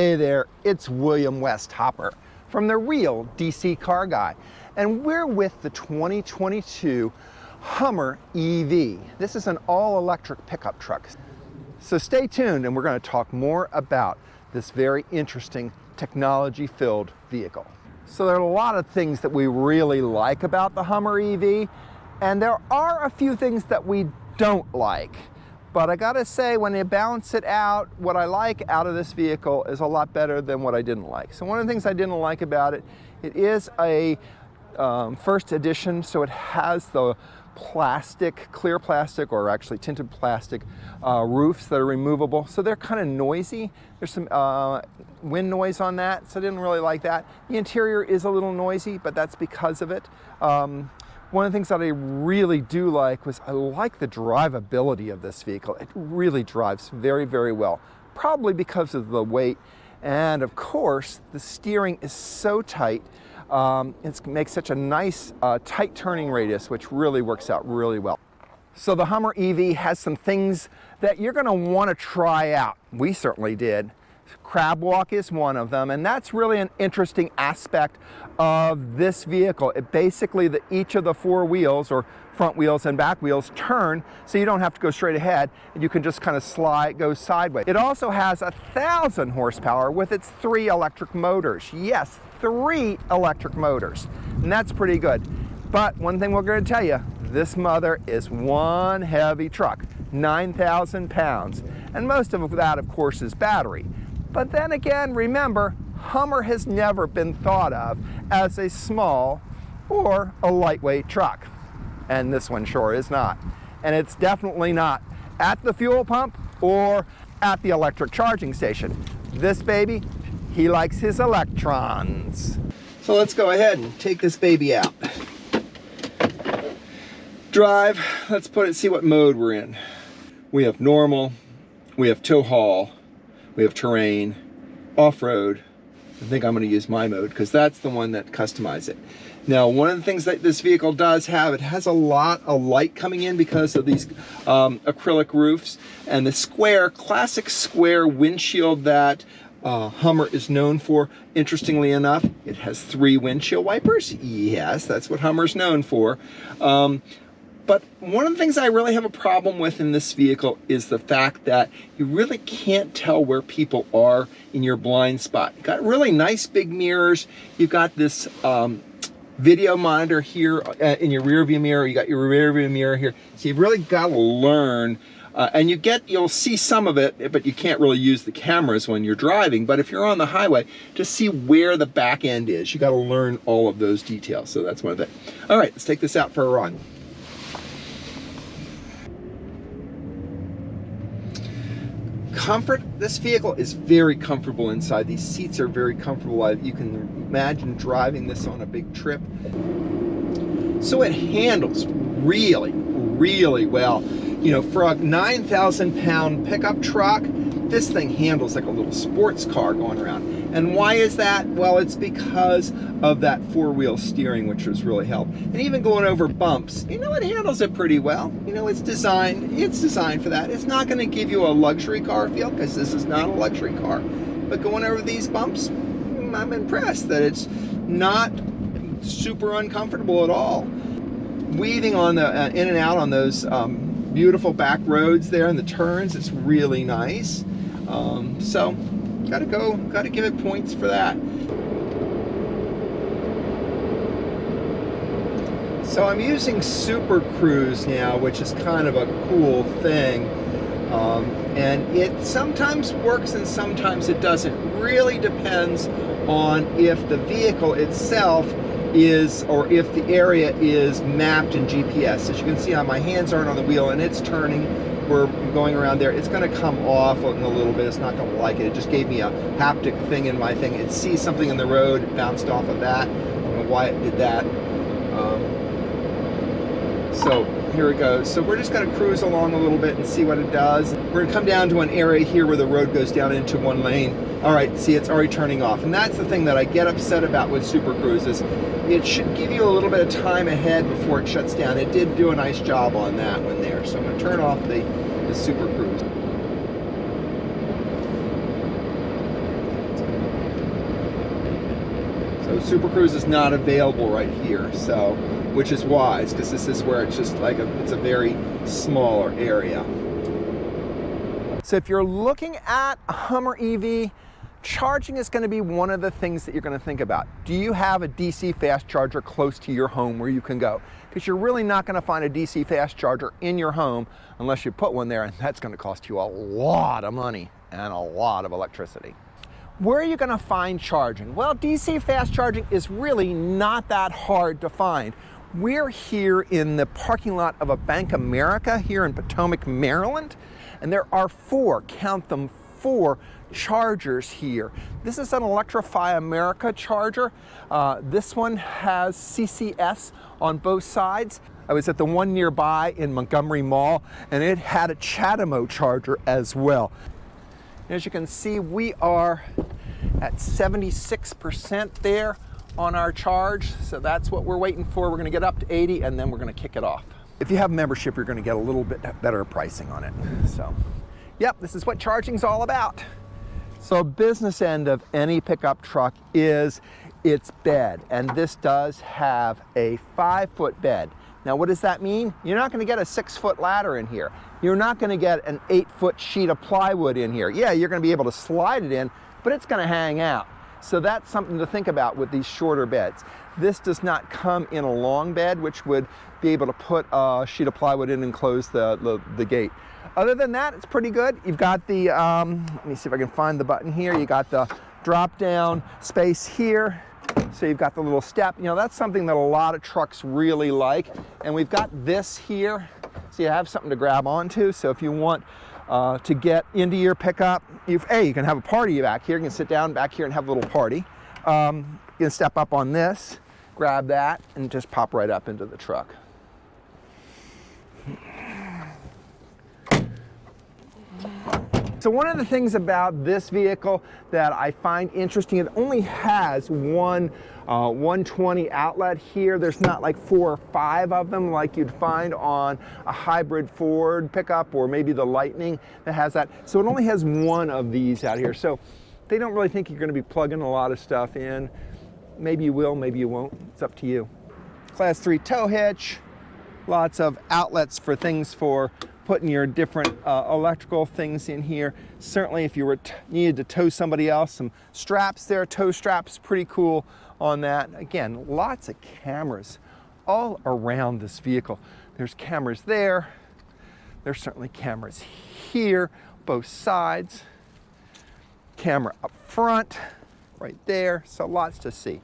Hey there, it's William West Hopper from the real DC Car Guy, and we're with the 2022 Hummer EV. This is an all-electric pickup truck. So stay tuned and we're going to talk more about this very interesting technology-filled vehicle. So there are a lot of things that we really like about the Hummer EV, and there are a few things that we don't like. But I gotta say, when you balance it out, what I like out of this vehicle is a lot better than what I didn't like. So one of the things I didn't like about it, it is a first edition, so it has the plastic, clear plastic, or actually tinted plastic roofs that are removable. So they're kind of noisy. There's some wind noise on that, so I didn't really like that. The interior is a little noisy, but that's because of it. One of the things that I really do like was I like the drivability of this vehicle. It really drives very, very well, probably because of the weight. And of course, the steering is so tight. It makes such a nice tight turning radius, which really works out really well. So the Hummer EV has some things that you're gonna wanna try out. We certainly did. Crab walk is one of them, and that's really an interesting aspect of this vehicle. It basically, each of the four wheels, or front wheels and back wheels, turn, so you don't have to go straight ahead, and you can just kind of go sideways. It also has 1,000 horsepower with its 3 electric motors. Yes, 3 electric motors, and that's pretty good. But one thing we're going to tell you, this mother is one heavy truck, 9,000 pounds, and most of that, of course, is battery. But then again, remember, Hummer has never been thought of as a small or a lightweight truck. And this one sure is not. And it's definitely not at the fuel pump or at the electric charging station. This baby, he likes his electrons. So let's go ahead and take this baby out. Drive, let's see what mode we're in. We have normal, we have tow haul, we have terrain, off-road. I think I'm going to use my mode because that's the one that customizes it. Now, one of the things that this vehicle does have, it has a lot of light coming in because of these acrylic roofs, and the classic square windshield that Hummer is known for. Interestingly enough, it has 3 windshield wipers. Yes, that's what Hummer's known for. But one of the things I really have a problem with in this vehicle is the fact that you really can't tell where people are in your blind spot. You've got really nice big mirrors. You've got this video monitor here in your rear view mirror. You got your rear view mirror here. So you've really got to learn, and you'll see some of it, but you can't really use the cameras when you're driving. But if you're on the highway, to see where the back end is, you got to learn all of those details. So that's one of the things. All right, let's take this out for a run. Comfort, this vehicle is very comfortable inside. These seats are very comfortable. You can imagine driving this on a big trip. So it handles really, really well. You know, for a 9,000 pound pickup truck, this thing handles like a little sports car going around. And why is that? Well, it's because of that 4-wheel steering, which has really helped. And even going over bumps, you know, it handles it pretty well. You know, it's designed for that. It's not going to give you a luxury car feel, because this is not a luxury car. But going over these bumps, I'm impressed that it's not super uncomfortable at all. Weaving on the in and out on those beautiful back roads there and the turns, it's really nice. So gotta give it points for that. So I'm using Super Cruise now, which is kind of a cool thing. And it sometimes works and sometimes it doesn't. Really depends on if the vehicle itself is, or if the area is mapped in GPS. As you can see, my hands aren't on the wheel and it's turning. We're going around there. It's going to come off in a little bit. It's not going to like it. It just gave me a haptic thing in my thing. It sees something in the road, it bounced off of that. I don't know why it did that. So here it goes. So we're just going to cruise along a little bit and see what it does. We're going to come down to an area here where the road goes down into one lane. All right, see, it's already turning off. And that's the thing that I get upset about with Super Cruise is it should give you a little bit of time ahead before it shuts down. It did do a nice job on that one there. So I'm going to turn off the Super Cruise. So Super Cruise is not available right here, so which is wise, because this is where it's just like it's a very smaller area. So if you're looking at a Hummer EV, charging is going to be one of the things that you're going to think about. Do you have a DC fast charger close to your home where you can go? Because you're really not going to find a DC fast charger in your home unless you put one there, and that's going to cost you a lot of money and a lot of electricity. Where are you going to find charging? Well, DC fast charging is really not that hard to find. We're here in the parking lot of a Bank of America here in Potomac, Maryland, and there are four, count them, four chargers here. This is an Electrify America charger. This one has CCS on both sides. I was at the one nearby in Montgomery Mall, and it had a CHAdeMO charger as well. As you can see, we are at 76% there on our charge, so that's what we're waiting for. We're going to get up to 80, and then we're going to kick it off. If you have membership, you're going to get a little bit better pricing on it. So, yep, this is what charging's all about. So business end of any pickup truck is its bed, and this does have a 5-foot bed. Now what does that mean? You're not going to get a 6-foot ladder in here. You're not going to get an 8-foot sheet of plywood in here. Yeah, you're going to be able to slide it in, but it's going to hang out. So that's something to think about with these shorter beds. This does not come in a long bed, which would be able to put a sheet of plywood in and close the gate. Other than that, it's pretty good. You've got the, let me see if I can find the button here. You got the drop down space here. So you've got the little step. You know, that's something that a lot of trucks really like. And we've got this here, so you have something to grab onto. So if you want to get into your pickup, you can have a party back here. You can sit down back here and have a little party. You can step up on this, grab that, and just pop right up into the truck. So one of the things about this vehicle that I find interesting, it only has one 120 outlet here. There's not like 4 or 5 of them like you'd find on a hybrid Ford pickup or maybe the Lightning that has that. So it only has one of these out here. So they don't really think you're going to be plugging a lot of stuff in. Maybe you will, maybe you won't. It's up to you. Class 3 tow hitch, lots of outlets for things for putting your different electrical things in here. Certainly if you were needed to tow somebody else, some straps there, tow straps, pretty cool on that. Again, lots of cameras all around this vehicle. There's cameras there. There's certainly cameras here, both sides. Camera up front, right there, so lots to see.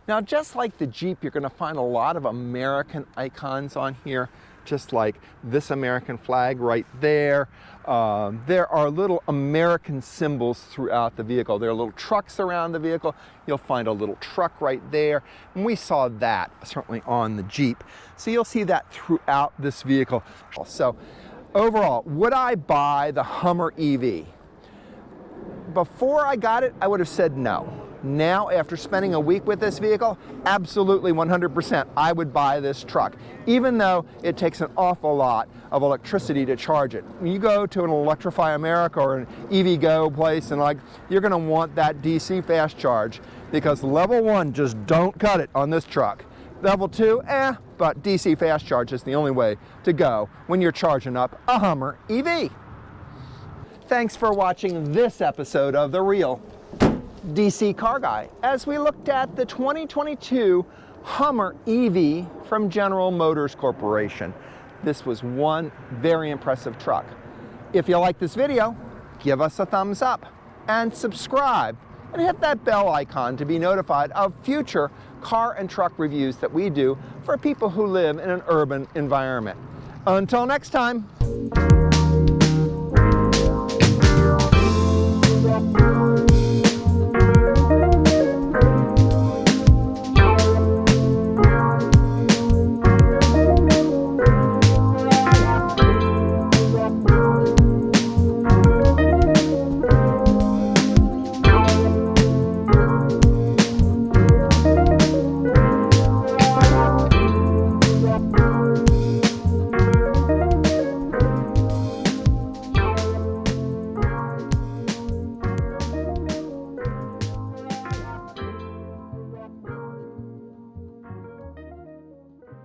Now, just like the Jeep, you're going to find a lot of American icons on here, just like this American flag right there. There are little American symbols throughout the vehicle. There are little trucks around the vehicle. You'll find a little truck right there. And we saw that certainly on the Jeep. So you'll see that throughout this vehicle. So overall, would I buy the Hummer EV? Before I got it, I would have said no. Now, after spending a week with this vehicle, absolutely 100%, I would buy this truck, even though it takes an awful lot of electricity to charge it. When you go to an Electrify America or an EVgo place, and you're going to want that DC fast charge, because level 1 just don't cut it on this truck. Level 2, but DC fast charge is the only way to go when you're charging up a Hummer EV. Thanks for watching this episode of The Real DC Car Guy, as we looked at the 2022 Hummer EV from General Motors Corporation. This was one very impressive truck. If you like this video, give us a thumbs up and subscribe and hit that bell icon to be notified of future car and truck reviews that we do for people who live in an urban environment. Until next time.